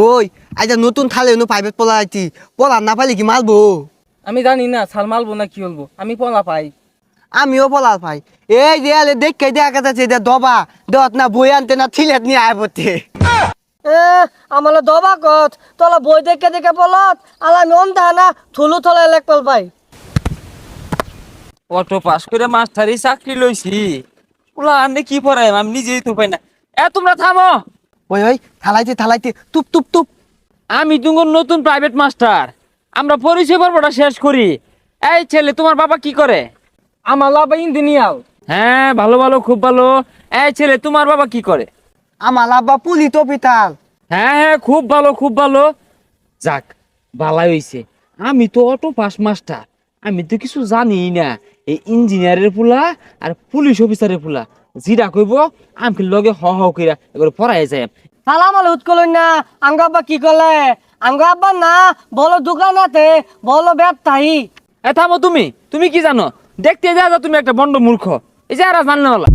ওই আজ নতুন থালে প্রাইভেট পড়া আইতি পড়া না পাইলে কি মারবো? আমি জানি না সাল মালবো না কি বলবো, আমি পলা পাই। আমিও পলার পাই। এই দেয়ালে দেখে দেখা যাচ্ছে যে দবা দেওয়াত না বই আনতে না থিলেট নিয়ে আয় পড়তে। আমার দবা কত তোলা বই দেখে দেখে বলত আলা নন না থুলু থলা এলেক পল পাই। অটো পাস করে মাস্টারি চাকরি লইছি, ওলা আমি কি পড়াই আমি নিজেই তো পাই না। তোমরা থামো, ওই ওই থালাইতে তুপ তুপ তুপ। আমি তোমার নতুন প্রাইভেট মাস্টার। আমরা পরিচয় পর্বটা শেষ করি। এই ছেলে, তোমার বাবা কি করে? আমার লাভ ইঞ্জিনিয়ার। হ্যাঁ, ভালো ভালো, খুব ভালো। এই ছেলে, তোমার বাবা কি করে? আমার আব্বা পুলিশ অফিসার। হ্যাঁ হ্যাঁ, খুব ভালো খুব ভালো। যাক, ভালাই হইছে। আমি তো অটো পাস মাস্টার, আমি তো কিছু জানি না। এই ইঞ্জিনিয়ারের পোলা আর পুলিশ অফিসারের পোলা জিরা কইব আমি লগে হ হ কইরা এবার পড়াই যায়। সালাম আল উৎকল না আঙ্গ আব্বা কি করলে? আঙ্গ আব্বা না বলো দোকানাতে বলো ব্যবসায়ী। থামো, তুমি তুমি কি জানো? দেখতে যা তুমি একটা বন্ড মূর্খ। এই যে আর জানলে